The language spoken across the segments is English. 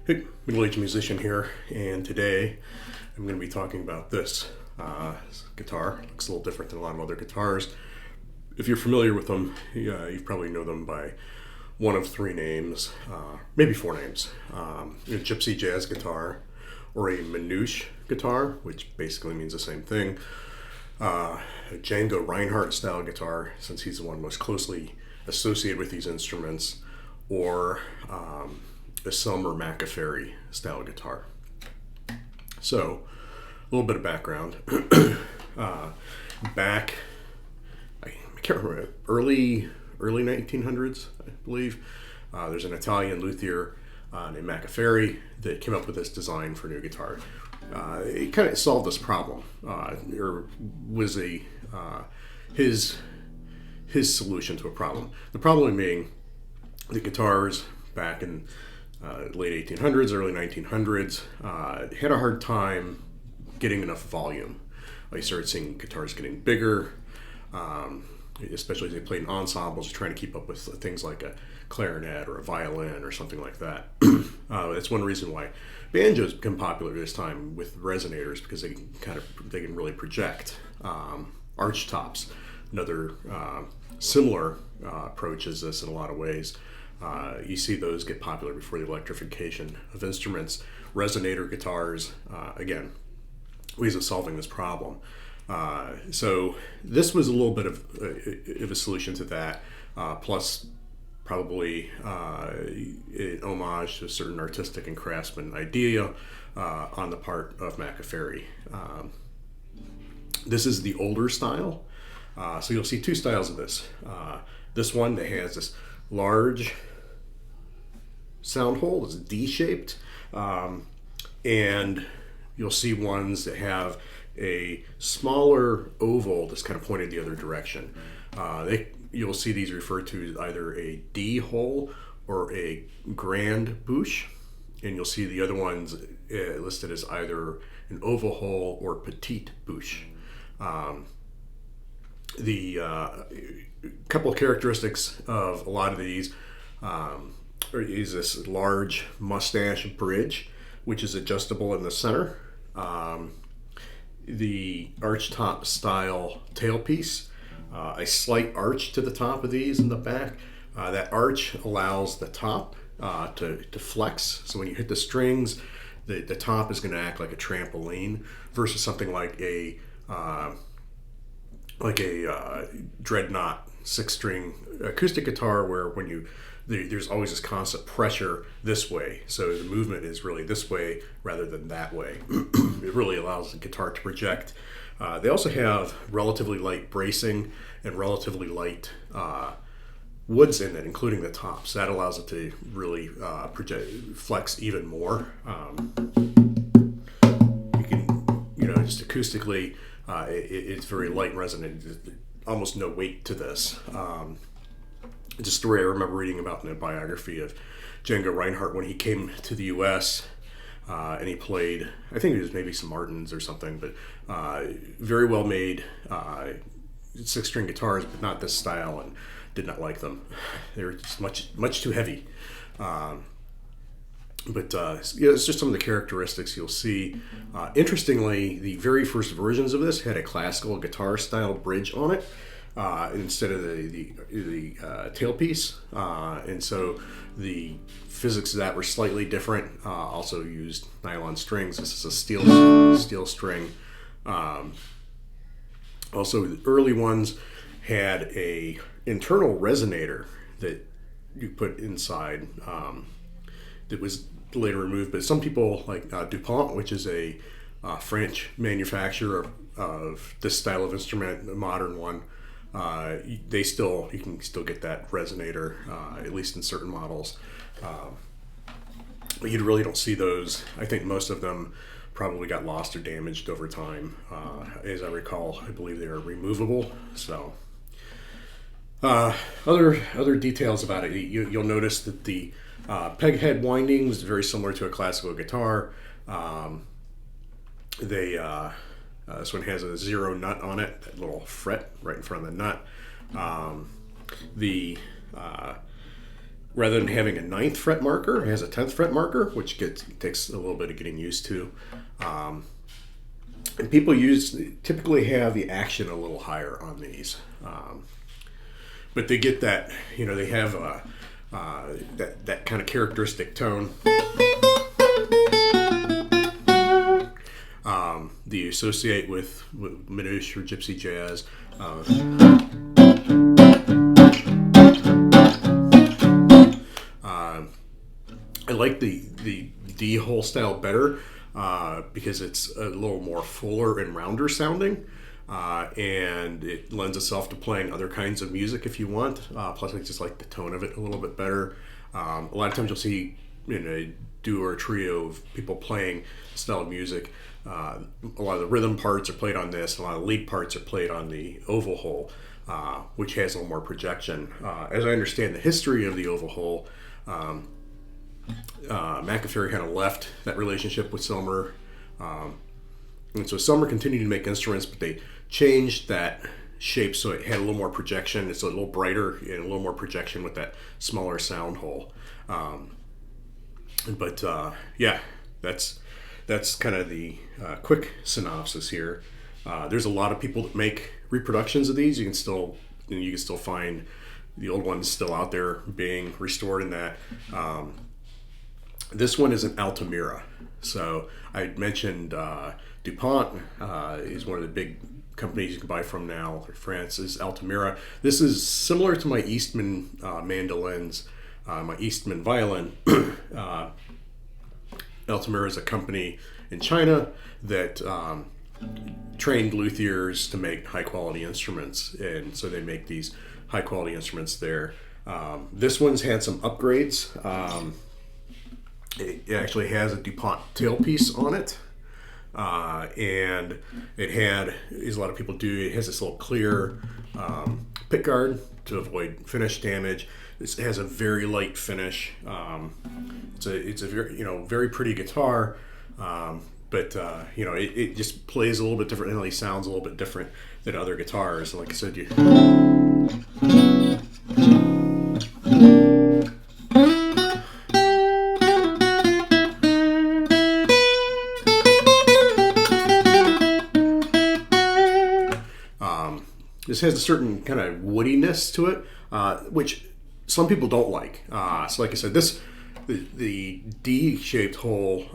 Hey, middle-aged musician here, and today I'm going to be talking about this guitar. It looks a little different than a lot of other guitars. If you're familiar with them, you probably know them by one of three names, maybe four names. A gypsy jazz guitar, or a manouche guitar, which basically means the same thing. A Django Reinhardt style guitar, since he's the one most closely associated with these instruments, or a Selmer McAfee style guitar. So, a little bit of background. Back, I can't remember, early 1900s, I believe. There's an Italian luthier named McAfee that came up with this design for a new guitar. It kind of solved this problem, or was his solution to a problem. The problem being the guitars back in late 1800s, early 1900s, had a hard time getting enough volume. You started seeing guitars getting bigger, especially as they played in ensembles, trying to keep up with things like a clarinet or a violin or something like that. That's one reason why banjos become popular this time with resonators, because they can really project. Arch tops, another similar approach is this in a lot of ways. You see those get popular before the electrification of instruments. Resonator guitars, again, ways of solving this problem. So this was a little bit of a solution to that, plus probably an homage to a certain artistic and craftsman idea on the part of McAfee. This is the older style. So you'll see two styles of this. This one that has this large sound hole, it's D-shaped, and you'll see ones that have a smaller oval that's kind of pointed the other direction. You'll see these referred to as either a D-hole or a Grande Bouche, and you'll see the other ones listed as either an oval hole or petite bouche. The couple of characteristics of a lot of these is this large mustache bridge, which is adjustable in the center. The archtop style tailpiece, a slight arch to the top of these in the back. That arch allows the top to flex. So when you hit the strings, the top is going to act like a trampoline versus something like a dreadnought 6-string acoustic guitar, where there's always this constant pressure this way, so the movement is really this way rather than that way. It really allows the guitar to project. They also have relatively light bracing and relatively light woods in it, including the tops. That allows it to really flex even more. You can, just acoustically, it's very light and resonant. Almost no weight to this. It's a story I remember reading about in a biography of Django Reinhardt when he came to the U.S. And he played, I think it was maybe some Martins or something, but very well made 6-string guitars, but not this style, and did not like them. They were just much too heavy. But it's just some of the characteristics you'll see. Interestingly, the very first versions of this had a classical guitar style bridge on it instead of the tailpiece, and so the physics of that were slightly different. Also used nylon strings. This is a steel string. Also, the early ones had a internal resonator that you put inside. That was later removed, but some people like DuPont, which is a French manufacturer of this style of instrument, a modern one, you can still get that resonator, at least in certain models. But you really don't see those. I think most of them probably got lost or damaged over time. As I recall, I believe they are removable. So other details about it, you'll notice that the peg head winding was very similar to a classical guitar. This one has a 0 nut on it, that little fret right in front of the nut. The rather than having a 9th fret marker, it has a 10th fret marker, which takes a little bit of getting used to. And people typically have the action a little higher on these. But they get that, they have that kind of characteristic tone that you associate with manouche or gypsy jazz. I like the D-hole style better because it's a little more fuller and rounder sounding. And it lends itself to playing other kinds of music if you want. Plus, I just like the tone of it a little bit better. A lot of times you'll see in a duo or trio of people playing style of music. A lot of the rhythm parts are played on this. A lot of the lead parts are played on the oval hole, which has a little more projection. As I understand the history of the oval hole, McAfee kind of left that relationship with Selmer. And so Selmer continued to make instruments, but they changed that shape so it had a little more projection. It's a little brighter and a little more projection with that smaller sound hole. Yeah, that's kind of the quick synopsis here. There's a lot of people that make reproductions of these. You can still find the old ones still out there being restored in that. This one is an Altamira. So I mentioned DuPont is one of the big companies you can buy from now. France is Altamira. This is similar to my Eastman mandolins, my Eastman violin. Altamira is a company in China that trained luthiers to make high quality instruments, and so they make these high quality instruments there. This one's had some upgrades. It actually has a DuPont tailpiece on it, and it had, as a lot of people do, it has this little clear pick guard to avoid finish damage. It has a very light finish. It's a very very pretty guitar, but it just plays a little bit differently. Sounds a little bit different than other guitars. Like I said, this has a certain kind of woodiness to it, which some people don't like. So like I said, the D-shaped hole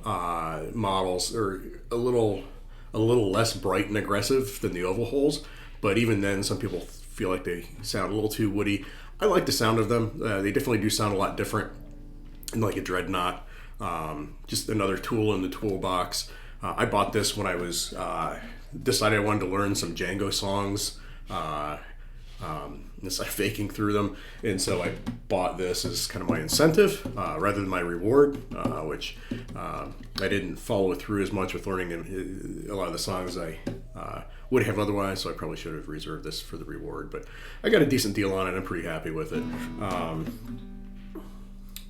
models are a little less bright and aggressive than the oval holes, but even then some people feel like they sound a little too woody. I like the sound of them. They definitely do sound a lot different, like a dreadnought. Just another tool in the toolbox. I bought this when I was decided I wanted to learn some Django songs. Instead of faking through them, and so I bought this as kind of my incentive rather than my reward, which I didn't follow through as much with learning a lot of the songs I would have otherwise, so I probably should have reserved this for the reward, but I got a decent deal on it. I'm pretty happy with it.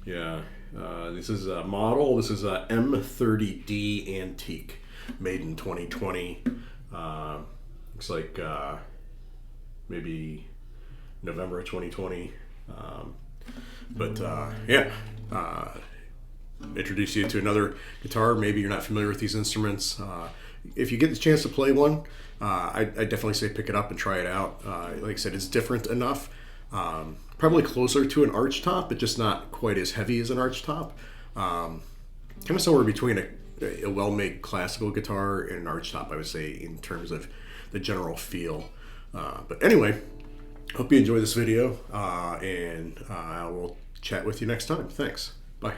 This is a model. This is a M30D Antique, made in 2020. Looks like maybe November of 2020. Introduce you to another guitar. Maybe you're not familiar with these instruments. If you get the chance to play one, I definitely say pick it up and try it out. Like I said, it's different enough. Probably closer to an arch top, but just not quite as heavy as an arch top. Kind of somewhere between a well-made classical guitar and an arch top, I would say, in terms of the general feel. But anyway, hope you enjoy this video, and I will chat with you next time. Thanks. Bye.